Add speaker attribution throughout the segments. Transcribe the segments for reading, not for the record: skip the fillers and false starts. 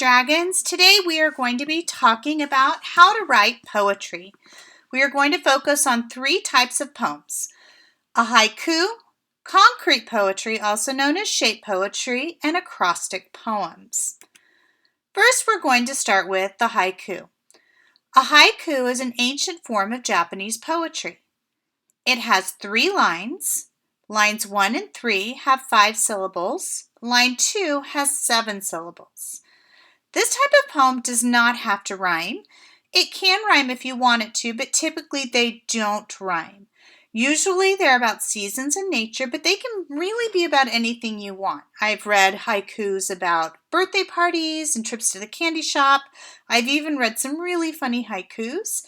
Speaker 1: Dragons. Today we are going to be talking about how to write poetry. We are going to focus on three types of poems: a haiku, concrete poetry, also known as shape poetry, and acrostic poems. First, we're going to start with the haiku. A haiku is an ancient form of Japanese poetry. It has 3 lines. Lines 1 and 3 have 5 syllables. Line 2 has 7 syllables. This type of poem does not have to rhyme. It can rhyme if you want it to, but typically they don't rhyme. Usually they're about seasons in nature, but they can really be about anything you want. I've read haikus about birthday parties and trips to the candy shop. I've even read some really funny haikus,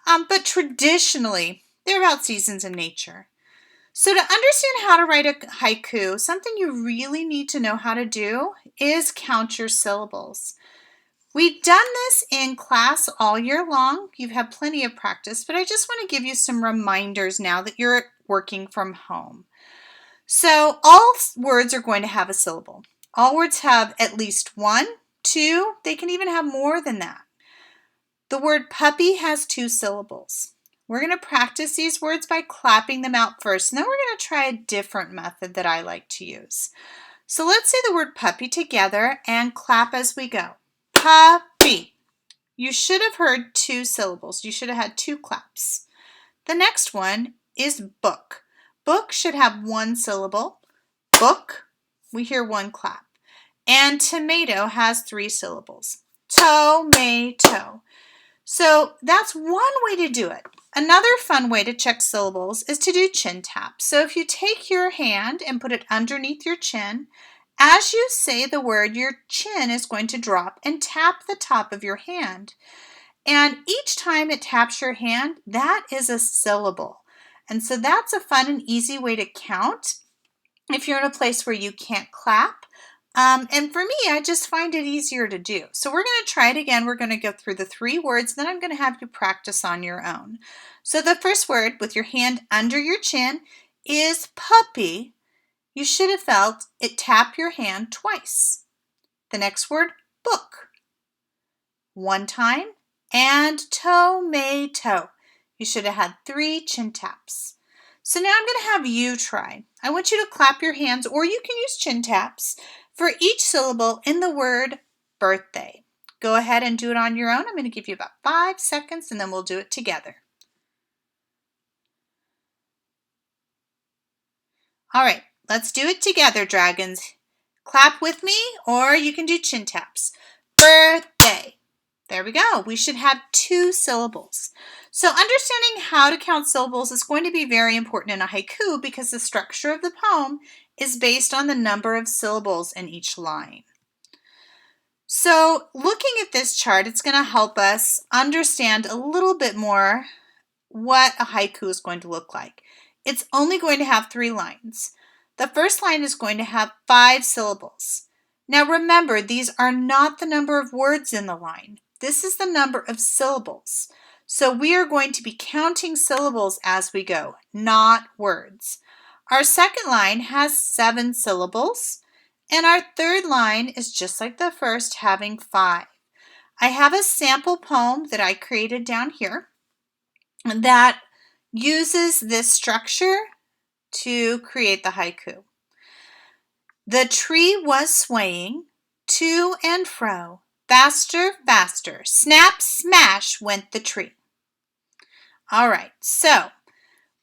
Speaker 1: but traditionally they're about seasons in nature. So to understand how to write a haiku, something you really need to know how to do is count your syllables. We've done this in class all year long. You've had plenty of practice, but I just want to give you some reminders now that you're working from home. So all words are going to have a syllable. All words have at least 1, 2, they can even have more than that. The word puppy has 2 syllables. We're going to practice these words by clapping them out first, and then we're going to try a different method that I like to use. So let's say the word puppy together and clap as we go. Puppy. You should have heard 2 syllables. You should have had 2 claps. The next one is book. Book should have 1 syllable. Book, we hear 1 clap. And tomato has 3 syllables. Tomato. So that's one way to do it. Another fun way to check syllables is to do chin taps. So if you take your hand and put it underneath your chin, as you say the word, your chin is going to drop and tap the top of your hand. And each time it taps your hand, that is a syllable. And so that's a fun and easy way to count if you're in a place where you can't clap. And for me, I just find it easier to do. So we're going to try it again. We're going to go through the 3 words, then I'm going to have you practice on your own. So the first word with your hand under your chin is puppy. You should have felt it tap your hand twice. The next word, book. 1 time. And tomato. You should have had 3 chin taps. So now I'm going to have you try. I want you to clap your hands, or you can use chin taps, for each syllable in the word birthday. Go ahead and do it on your own. I'm going to give you about 5 seconds, and then we'll do it together. All right. Let's do it together, dragons. Clap with me, or you can do chin taps. Birthday. There we go. We should have 2 syllables. So understanding how to count syllables is going to be very important in a haiku because the structure of the poem is based on the number of syllables in each line. So looking at this chart, it's going to help us understand a little bit more what a haiku is going to look like. It's only going to have 3 lines. The first line is going to have 5 syllables. Now remember, these are not the number of words in the line. This is the number of syllables. So we are going to be counting syllables as we go, not words. Our second line has 7 syllables, and our third line is just like the first, having 5. I have a sample poem that I created down here that uses this structure to create the haiku. The tree was swaying to and fro, faster, faster, snap, smash went the tree. All right, so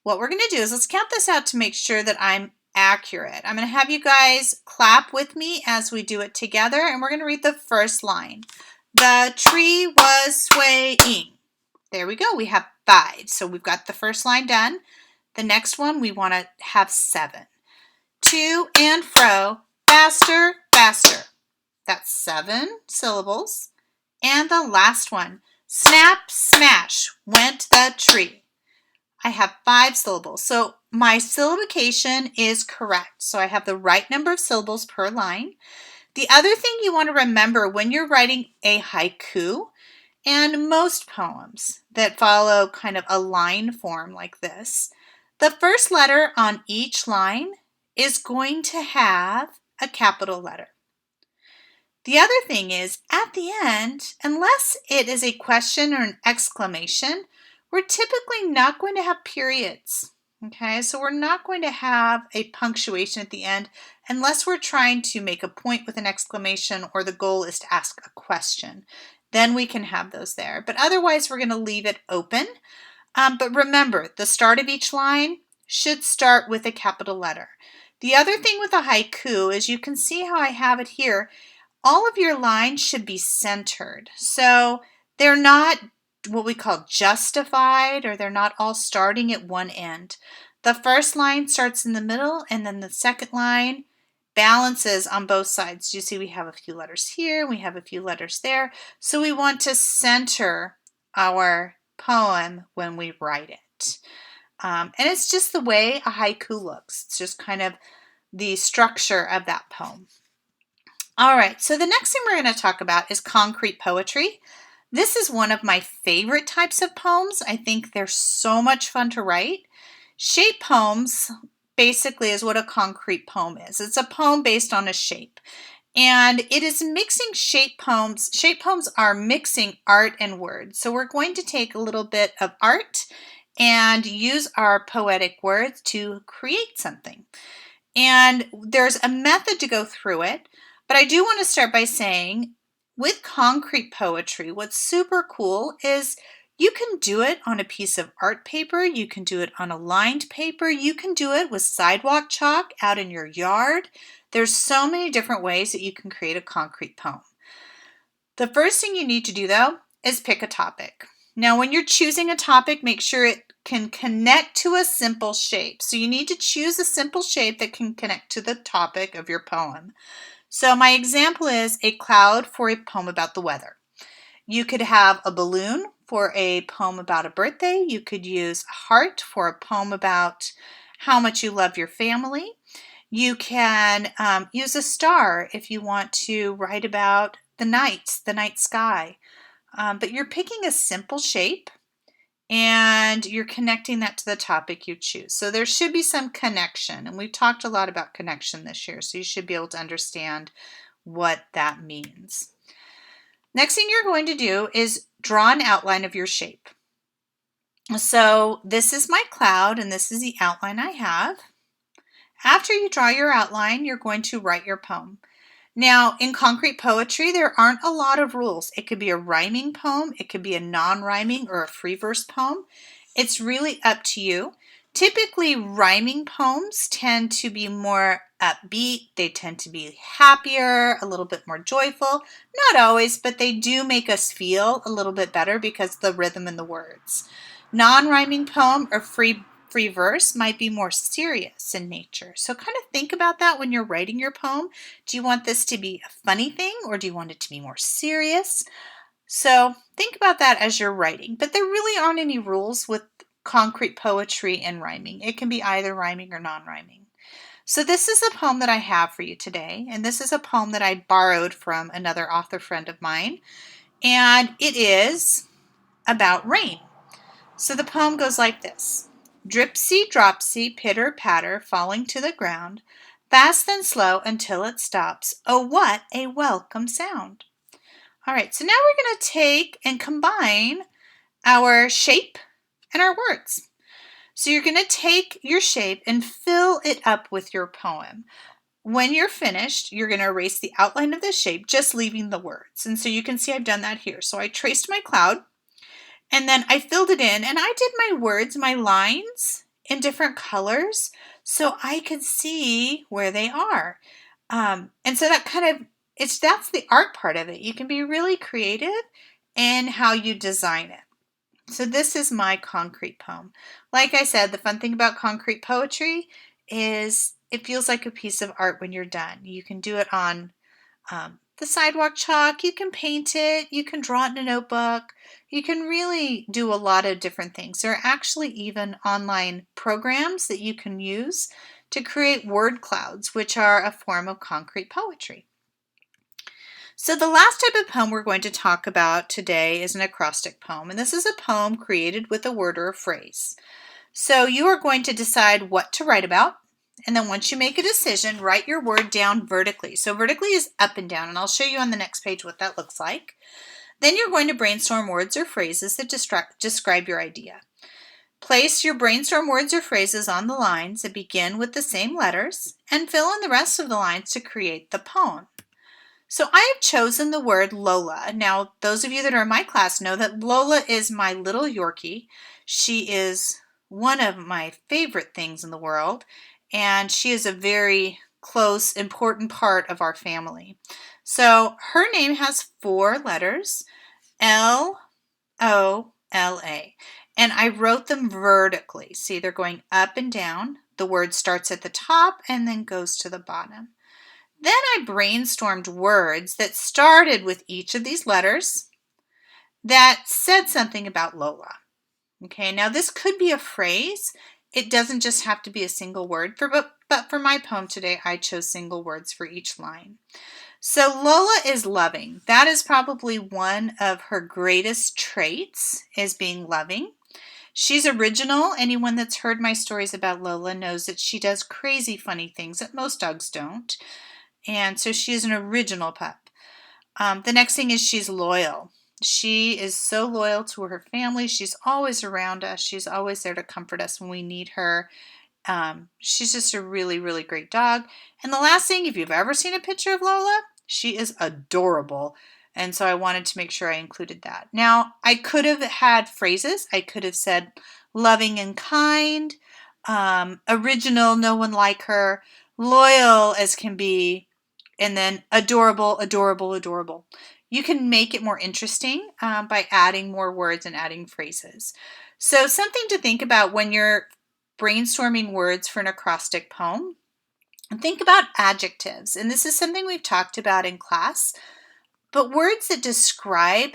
Speaker 1: what we're going to do is let's count this out to make sure that I'm accurate. I'm going to have you guys clap with me as we do it together, and we're going to read the first line. The tree was swaying. There we go. We have 5. So we've got the first line done. The next one, we want to have 7. To and fro, faster, faster. That's 7 syllables. And the last one, snap, smash, went the tree. I have 5 syllables. So my syllabication is correct. So I have the right number of syllables per line. The other thing you want to remember when you're writing a haiku, and most poems that follow kind of a line form like this, the first letter on each line is going to have a capital letter. The other thing is, at the end, unless it is a question or an exclamation, we're typically not going to have periods. Okay, so we're not going to have a punctuation at the end unless we're trying to make a point with an exclamation or the goal is to ask a question. Then we can have those there. But otherwise, we're going to leave it open. But remember, the start of each line should start with a capital letter. The other thing with a haiku is you can see how I have it here. All of your lines should be centered. So they're not what we call justified, or they're not all starting at one end. The first line starts in the middle, and then the second line balances on both sides. You see we have a few letters here, we have a few letters there. So we want to center our poem when we write it. And it's just the way a haiku looks. It's just kind of the structure of that poem. All right, so the next thing we're going to talk about is concrete poetry. This is one of my favorite types of poems. I think they're so much fun to write. Shape poems basically is what a concrete poem is. It's a poem based on a shape. And it is mixing shape poems. Shape poems are mixing art and words. So we're going to take a little bit of art and use our poetic words to create something. And there's a method to go through it. But I do want to start by saying, with concrete poetry, what's super cool is you can do it on a piece of art paper, you can do it on a lined paper, you can do it with sidewalk chalk out in your yard. There's so many different ways that you can create a concrete poem. The first thing you need to do, though, is pick a topic. Now, when you're choosing a topic, make sure it can connect to a simple shape. So you need to choose a simple shape that can connect to the topic of your poem. So my example is a cloud for a poem about the weather. You could have a balloon for a poem about a birthday. You could use a heart for a poem about how much you love your family. You can use a star if you want to write about the night sky. But you're picking a simple shape and you're connecting that to the topic you choose. So there should be some connection, and we've talked a lot about connection this year, so you should be able to understand what that means. Next thing you're going to do is draw an outline of your shape. So this is my cloud, and this is the outline I have. After you draw your outline, you're going to write your poem. Now, in concrete poetry, there aren't a lot of rules. It could be a rhyming poem, it could be a non-rhyming or a free verse poem. It's really up to you. Typically, rhyming poems tend to be more upbeat. They tend to be happier, a little bit more joyful. Not always, but they do make us feel a little bit better because of the rhythm and the words. Non-rhyming poem or free verse might be more serious in nature. So kind of think about that when you're writing your poem. Do you want this to be a funny thing, or do you want it to be more serious? So think about that as you're writing. But there really aren't any rules with concrete poetry and rhyming. It can be either rhyming or non-rhyming. So this is a poem that I have for you today, and this is a poem that I borrowed from another author friend of mine, and it is about rain. So the poem goes like this. Dripsy, dropsy, pitter, patter, falling to the ground, fast and slow until it stops. Oh, what a welcome sound. All right, so now we're going to take and combine our shape and our words. So you're going to take your shape and fill it up with your poem. When you're finished, you're going to erase the outline of the shape, just leaving the words. And so you can see I've done that here. So I traced my cloud. And then I filled it in, and I did my words, my lines, in different colors so I could see where they are. And so that that's the art part of it. You can be really creative in how you design it. So this is my concrete poem. Like I said, the fun thing about concrete poetry is it feels like a piece of art when you're done. You can do it on the sidewalk chalk, you can paint it, you can draw it in a notebook, you can really do a lot of different things. There are actually even online programs that you can use to create word clouds, which are a form of concrete poetry. So the last type of poem we're going to talk about today is an acrostic poem, and this is a poem created with a word or a phrase. So you are going to decide what to write about, And then once you make a decision, write your word down vertically. So vertically is up and down, and I'll show you on the next page what that looks like. Then you're going to brainstorm words or phrases that describe your idea. Place your brainstorm words or phrases on the lines that begin with the same letters and fill in the rest of the lines to create the poem. So I have chosen the word Lola. Now, those of you that are in my class know that Lola is my little Yorkie. She is one of my favorite things in the world, and she is a very close, important part of our family. So her name has 4 letters, L-O-L-A, and I wrote them vertically. See, they're going up and down. The word starts at the top and then goes to the bottom. Then I brainstormed words that started with each of these letters that said something about Lola. Okay, now this could be a phrase. It doesn't just have to be a single word, but for my poem today, I chose single words for each line. So Lola is loving. That is probably one of her greatest traits, is being loving. She's original. Anyone that's heard my stories about Lola knows that she does crazy funny things that most dogs don't. And so she is an original pup. The next thing is she's loyal. She is so loyal to her family. She's always around us. She's always there to comfort us when we need her. She's just a really, really great dog. And the last thing, if you've ever seen a picture of Lola, she is adorable. And so I wanted to make sure I included that. Now, I could have had phrases. I could have said loving and kind, original, no one like her, loyal as can be, and then adorable, adorable, adorable. You can make it more interesting by adding more words and adding phrases. So something to think about when you're brainstorming words for an acrostic poem. Think about adjectives. And this is something we've talked about in class, but words that describe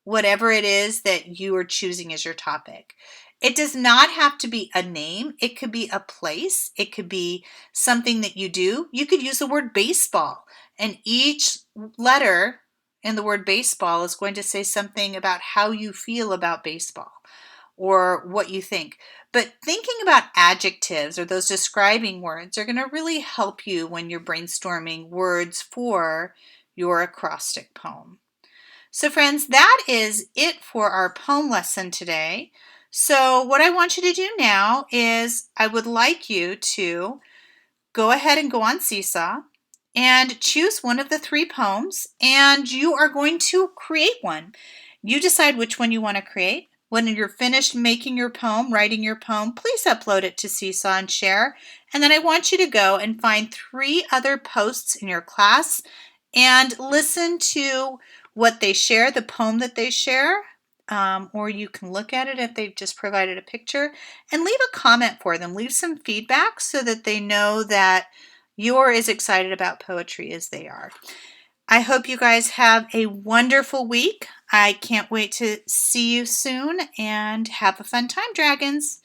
Speaker 1: whatever it is that you are choosing as your topic. It does not have to be a name. It could be a place. It could be something that you do. You could use the word baseball, and each letter in the word baseball is going to say something about how you feel about baseball or what you think. But thinking about adjectives or those describing words are going to really help you when you're brainstorming words for your acrostic poem. So friends, that is it for our poem lesson today. So what I want you to do now is I would like you to go ahead and go on Seesaw and choose one of the 3 poems, and you are going to create one. You decide which one you want to create. When you're finished making your poem, writing your poem, please upload it to Seesaw and share. And then I want you to go and find 3 other posts in your class and listen to what they share, the poem that they share, or you can look at it if they've just provided a picture, and leave a comment for them. Leave some feedback so that they know that you're as excited about poetry as they are. I hope you guys have a wonderful week. I can't wait to see you soon, and have a fun time, dragons.